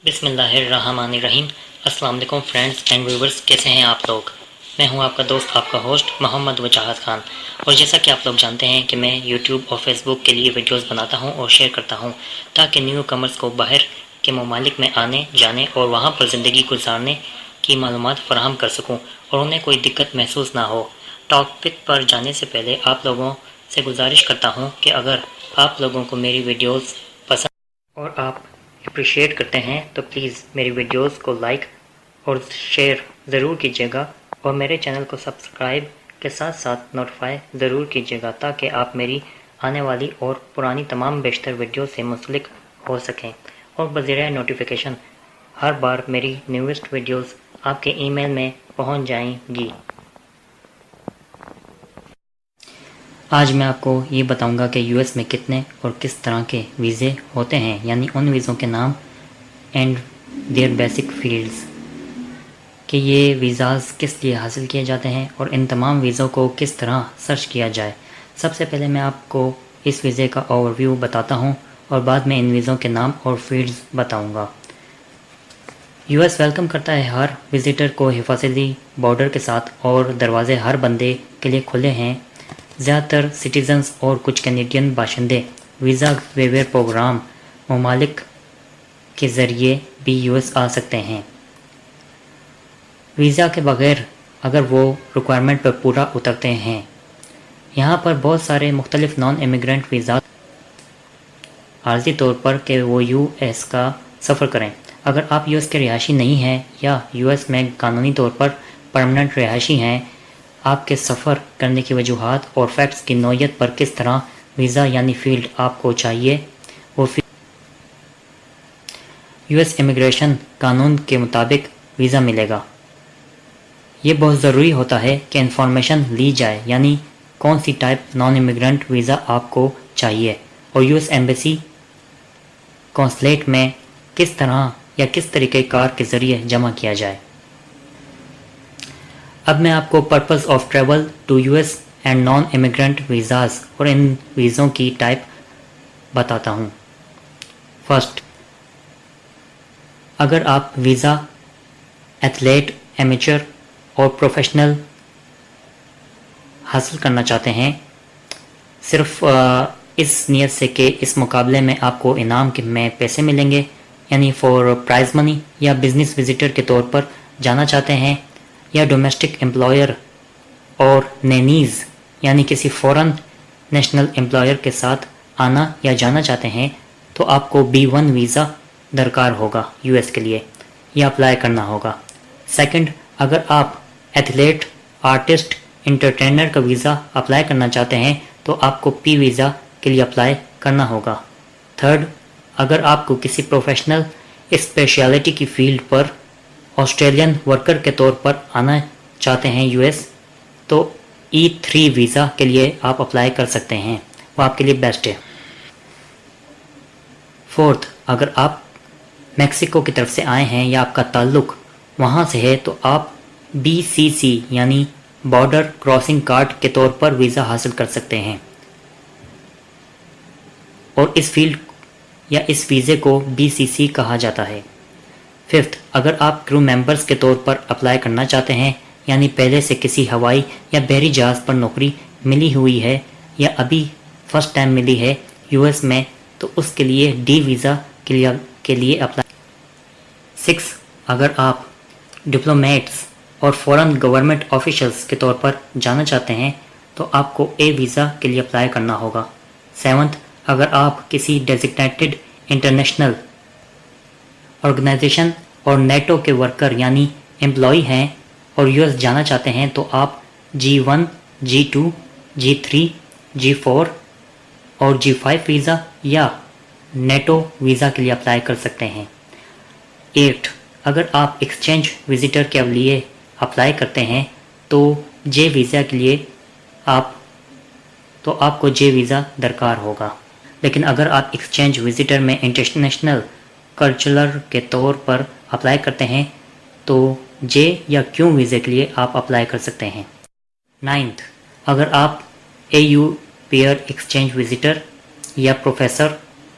بسم اللہ الرحمن الرحیم۔ السلام علیکم فرینڈز اینڈ ویورز، کیسے ہیں آپ لوگ؟ میں ہوں آپ کا دوست، آپ کا ہوسٹ محمد وجاہت خان، اور جیسا کہ آپ لوگ جانتے ہیں کہ میں یوٹیوب اور فیس بک کے لیے ویڈیوز بناتا ہوں اور شیئر کرتا ہوں تاکہ نیو کمرز کو باہر کے ممالک میں آنے جانے اور وہاں پر زندگی گزارنے کی معلومات فراہم کر سکوں اور انہیں کوئی دقت محسوس نہ ہو۔ ٹاپک پر جانے سے پہلے آپ لوگوں سے گزارش کرتا ہوں کہ اگر آپ لوگوں کو میری ویڈیوز پسند اور آپ اپریشیٹ کرتے ہیں تو پلیز میری ویڈیوز کو لائک اور شیئر ضرور کیجیے گا، اور میرے چینل کو سبسکرائب کے ساتھ ساتھ نوٹیفائی ضرور کیجیے گا تاکہ آپ میری آنے والی اور پرانی تمام بیشتر ویڈیو سے منسلک ہو سکیں اور بذریعہ نوٹیفیکیشن ہر بار میری نیوسٹ ویڈیوز آپ کے ای میل میں پہنچ جائیں گی۔ آج میں آپ کو یہ بتاؤں گا کہ یو ایس میں کتنے اور کس طرح کے ویزے ہوتے ہیں، یعنی ان ویزوں کے نام اینڈ دیئر بیسک فیلڈز، کہ یہ ویزاز کس لیے حاصل کیے جاتے ہیں اور ان تمام ویزوں کو کس طرح سرچ کیا جائے۔ سب سے پہلے میں آپ کو اس ویزے کا اوور ویو بتاتا ہوں اور بعد میں ان ویزوں کے نام اور فیلڈز بتاؤں گا۔ یو ایس ویلکم کرتا ہے ہر وزٹر کو حفاظتی بارڈر کے ساتھ، اور دروازے ہر بندے کے لیے کھلے ہیں۔ زیادہ تر سٹیزنز اور کچھ کینیڈین باشندے ویزا ویور پروگرام ممالک کے ذریعے بھی یو ایس آ سکتے ہیں، ویزا کے بغیر اگر وہ ریکوائرمنٹ پر پورا اترتے ہیں۔ یہاں پر بہت سارے مختلف نان امیگرنٹ ویزا عارضی طور پر کہ وہ یو ایس کا سفر کریں۔ اگر آپ یو ایس کے رہائشی نہیں ہیں یا یو ایس میں قانونی طور پر پرماننٹ رہائشی ہیں، آپ کے سفر کرنے کی وجوہات اور فیکٹس کی نوعیت پر کس طرح ویزا یعنی فیلڈ آپ کو چاہیے وہ یو ایس امیگریشن قانون کے مطابق ویزا ملے گا۔ یہ بہت ضروری ہوتا ہے کہ انفارمیشن لی جائے، یعنی کون سی ٹائپ نان امیگرنٹ ویزا آپ کو چاہیے اور یو ایس ایمبیسی کونسلیٹ میں کس طرح یا کس طریقہ کار کے ذریعے جمع کیا جائے۔ اب میں آپ کو purpose of travel to U S and non immigrant visas اور ان ویزوں کی ٹائپ بتاتا ہوں۔ فرسٹ، اگر آپ ویزا ایتھلیٹ، ایمیچر اور پروفیشنل حاصل کرنا چاہتے ہیں، صرف اس نیت سے کہ اس مقابلے میں آپ کو انعام میں پیسے ملیں گے، یعنی فار پرائز منی، یا بزنس وزٹر کے طور پر جانا چاہتے ہیں، یا ڈومیسٹک امپلائر اور نینیز یعنی کسی فورن نیشنل امپلائر کے ساتھ آنا یا جانا چاہتے ہیں، تو آپ کو B1 ویزا درکار ہوگا یو ایس کے لیے، یا اپلائی کرنا ہوگا۔ سیکنڈ، اگر آپ ایتھلیٹ، آرٹسٹ، انٹرٹینر کا ویزا اپلائی کرنا چاہتے ہیں تو آپ کو P ویزا کے لیے اپلائی کرنا ہوگا۔ تھرڈ، اگر آپ کو کسی پروفیشنل اسپیشلٹی کی فیلڈ پر آسٹریلین ورکر کے طور پر آنا چاہتے ہیں یو ایس، تو E3 ویزا کے لیے آپ اپلائی کر سکتے ہیں، وہ آپ کے لیے بیسٹ ہے۔ فورتھ، اگر آپ میکسیکو کی طرف سے آئے ہیں یا آپ کا تعلق وہاں سے ہے تو آپ BCC یعنی بارڈر کراسنگ کارڈ کے طور پر ویزا حاصل کر سکتے ہیں، اور اس فیلڈ یا اس ویزے کو BCC کہا جاتا ہے۔ ففتھ، اگر آپ کرو ممبرز کے طور پر اپلائی کرنا چاہتے ہیں، یعنی پہلے سے کسی ہوائی یا بحری جہاز پر نوکری ملی ہوئی ہے یا ابھی فرسٹ ٹائم ملی ہے یو ایس میں، تو اس کے لیے D ویزا کے لیے اپلائی۔ سکس، اگر آپ ڈپلومیٹس اور فورن گورنمنٹ آفیشلز کے طور پر جانا چاہتے ہیں تو آپ کو A ویزا کے لیے اپلائی کرنا ہوگا۔ سیونتھ، اگر آپ کسی ڈیزگنیٹڈ انٹرنیشنل آرگنائزیشن اور نیٹو کے ورکر یعنی امپلائی ہیں اور یو ایس جانا چاہتے ہیں تو آپ G1، G2، G3، G4 اور G5 ویزا یا نیٹو ویزا کے لیے اپلائی کر سکتے ہیں۔ 8، اگر آپ ایکسچینج وزٹر کے لیے اپلائی کرتے ہیں تو J ویزا کے لیے آپ کو J ویزا درکار ہوگا، لیکن اگر آپ ایکسچینج وزٹر میں انٹرنیشنل کلچرل کے طور پر اپلائی کرتے ہیں تو J یا Q ویزے کے لیے آپ اپلائی کر سکتے ہیں۔ 9، اگر آپ AU پیئر ایکسچینج وزٹر یا پروفیسر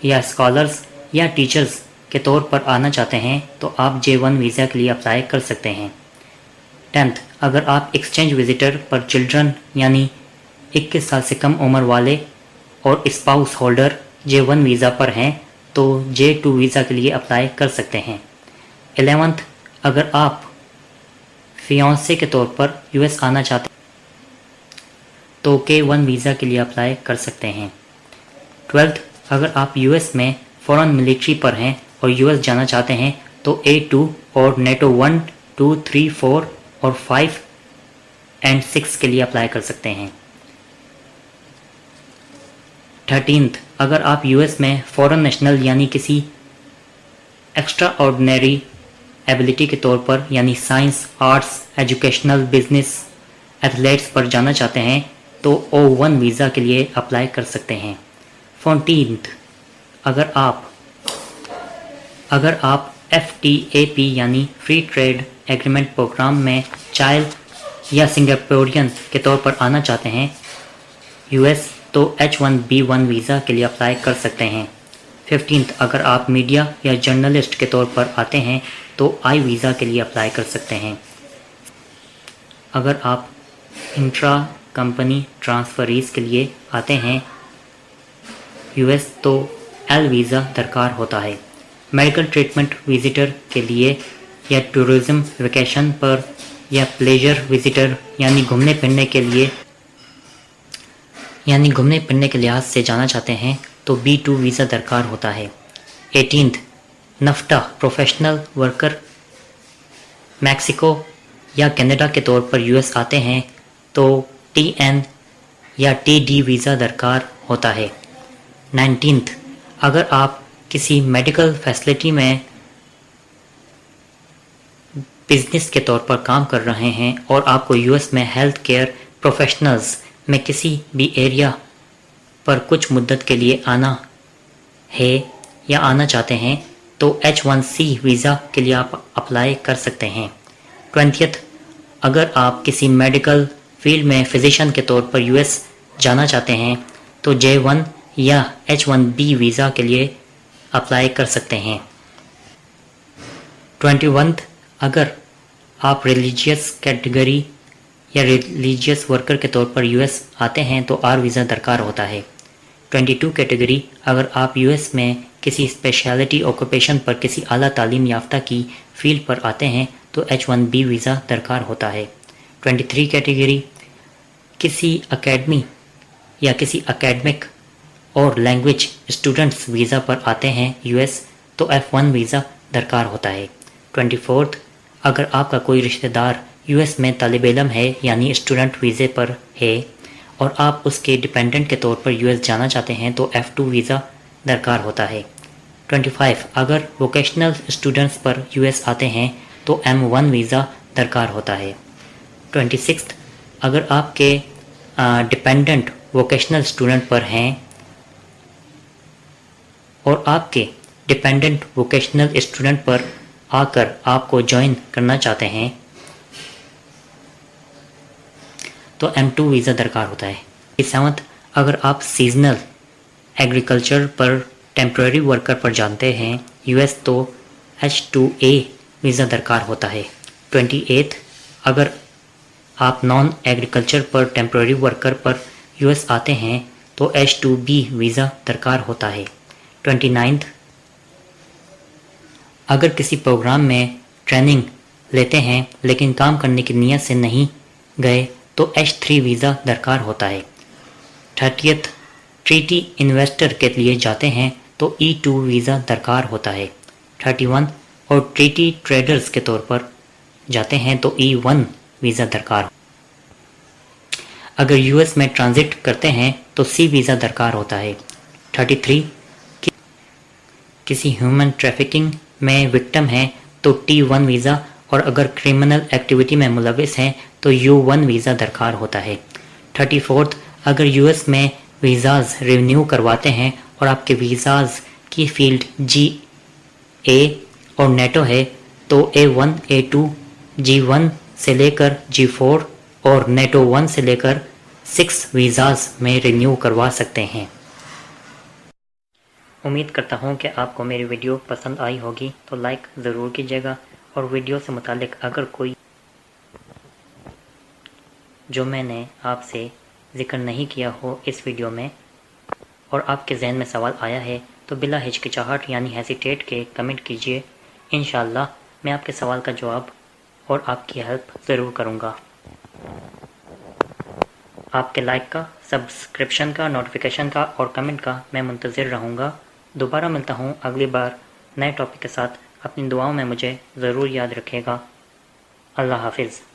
یا اسکالرز یا ٹیچرز کے طور پر آنا چاہتے ہیں تو آپ J1 ویزا کے لیے اپلائی کر سکتے ہیں۔ 10th اگر آپ ایکسچینج وزٹر پر چلڈرن یعنی 21 سال سے کم عمر والے اور اسپاؤس ہولڈر J1 ویزا پر ہیں تو J2 ویزا کے لیے اپلائی کر سکتے ہیں۔ 11th اگر آپ فیانسے کے طور پر US آنا چاہتے ہیں تو K1 ویزا کے لیے اپلائی کر سکتے ہیں۔ 12th اگر آپ US میں فورن ملٹری پر ہیں اور US جانا چاہتے ہیں تو A2 اور نیٹو 1, 2, 3, 4 اور 5 اور 6 کے لیے اپلائی کر سکتے ہیں۔ 13th اگر آپ US میں فورن نیشنل یعنی کسی ایکسٹرا آرڈنری ایبلٹی کے طور پر یعنی science, arts, educational, business, athletes پر جانا چاہتے ہیں تو O1 ویزا کے لیے اپلائی کر سکتے ہیں۔ 14th اگر آپ FTAP یعنی فری ٹریڈ ایگریمنٹ پروگرام میں چائلڈ یا سنگاپورین کے طور پر آنا چاہتے ہیں US تو H1B1 ویزا کے لیے اپلائی کر سکتے ہیں۔ 15th اگر آپ میڈیا یا جرنلسٹ کے طور پر آتے ہیں تو I ویزا کے لیے اپلائی کر سکتے ہیں۔ اگر آپ انٹرا کمپنی ٹرانسفریز کے لیے آتے ہیں US تو L ویزا درکار ہوتا ہے۔ میڈیکل ٹریٹمنٹ وزٹر کے لیے یا ٹورزم ویکیشن پر یا پلیجر وزٹر یعنی گھومنے پھرنے کے لحاظ سے جانا چاہتے ہیں تو B2 ویزا درکار ہوتا ہے۔ 18th نفٹا پروفیشنل ورکر میکسیکو یا کینیڈا کے طور پر US آتے ہیں تو TN یا TD ویزا درکار ہوتا ہے۔ 19th اگر آپ کسی میڈیکل فیسلٹی میں بزنس کے طور پر کام کر رہے ہیں اور آپ کو US میں ہیلتھ کیئر پروفیشنلز میں کسی بھی ایریا پر کچھ مدت کے لیے آنا ہے یا آنا چاہتے ہیں تو H1C ویزا کے لیے آپ اپلائی کر سکتے ہیں۔ 20th اگر آپ کسی میڈیکل فیلڈ میں فزیشین کے طور پر US جانا چاہتے ہیں تو J1 یا H1B ویزا کے لیے اپلائی کر سکتے ہیں۔ 21th اگر آپ ریلیجیس کیٹیگری یا ریلیجیس ورکر کے طور پر US آتے ہیں تو R ویزا درکار ہوتا ہے۔ 22 کیٹیگری اگر آپ US میں کسی اسپیشلٹی آکوپیشن پر کسی اعلیٰ تعلیم یافتہ کی فیلڈ پر آتے ہیں تو H1B ویزا درکار ہوتا ہے۔ 23 کیٹیگری کسی اکیڈمی یا کسی اکیڈمک اور لینگویج اسٹوڈنٹس ویزا پر آتے ہیں US تو F1 ویزا درکار ہوتا ہے۔ 24 اگر آپ کا کوئی رشتہ دار US میں طالب علم ہے یعنی اسٹوڈنٹ ویزے پر ہے اور آپ اس کے ڈپینڈنٹ کے طور پر US جانا چاہتے ہیں تو F2 ویزا درکار ہوتا ہے۔ 25 اگر ووکیشنل اسٹوڈنٹس پر US آتے ہیں تو M1 ویزا درکار ہوتا ہے۔ 26 اگر آپ کے ڈپینڈنٹ ووکیشنل اسٹوڈنٹ پر ہیں اور آپ کے ڈپینڈنٹ ووکیشنل اسٹوڈنٹ پر آ کر آپ کو جوائن کرنا چاہتے ہیں تو M2 ویزا درکار ہوتا ہے۔ 7 اگر آپ سیزنل ایگریکلچر پر ٹیمپرری ورکر پر جانتے ہیں US تو H2A ویزا درکار ہوتا ہے۔ 28 اگر آپ نان ایگریکلچر پر ٹیمپرری ورکر پر US آتے ہیں تو H2B ویزا درکار ہوتا ہے۔ 29 اگر کسی پروگرام میں ٹریننگ لیتے ہیں لیکن کام کرنے کی نیت سے نہیں گئے تو H3 ویزا درکار ہوتا ہے۔ 30 ٹریٹی انویسٹر کے لیے جاتے ہیں تو E2 ویزا درکار ہوتا ہے۔ 31 اور ٹریٹی ٹریڈرز کے طور پر جاتے ہیں تو E1 ویزا درکار۔ اگر US میں ٹرانزٹ کرتے ہیں تو C ویزا درکار ہوتا ہے۔ 33 کسی ہیومن ٹریفکنگ میں وکٹم ہیں تو T1 ویزا اور اگر کرمنل ایکٹیویٹی میں ملوث ہیں تو U1 ویزا درکار ہوتا ہے۔ 34 اگر US میں ویزاز رینیو کرواتے ہیں اور آپ کے ویزاز کی فیلڈ GA اور نیٹو ہے تو A1 A2 G1 سے لے کر G4 اور نیٹو 1 سے لے کر 6 ویزاز میں رینیو کروا سکتے ہیں۔ امید کرتا ہوں کہ آپ کو میری ویڈیو پسند آئی ہوگی، تو لائک ضرور کیجیے گا، اور ویڈیو سے متعلق اگر کوئی جو میں نے آپ سے ذکر نہیں کیا ہو اس ویڈیو میں اور آپ کے ذہن میں سوال آیا ہے تو بلا ہچکچاہٹ یعنی ہیزیٹیٹ کے کمنٹ کیجئے۔ انشاءاللہ میں آپ کے سوال کا جواب اور آپ کی ہیلپ ضرور کروں گا۔ آپ کے لائک کا، سبسکرپشن کا، نوٹیفیکیشن کا اور کمنٹ کا میں منتظر رہوں گا۔ دوبارہ ملتا ہوں اگلی بار نئے ٹاپک کے ساتھ۔ اپنی دعاؤں میں مجھے ضرور یاد رکھے گا۔ اللہ حافظ۔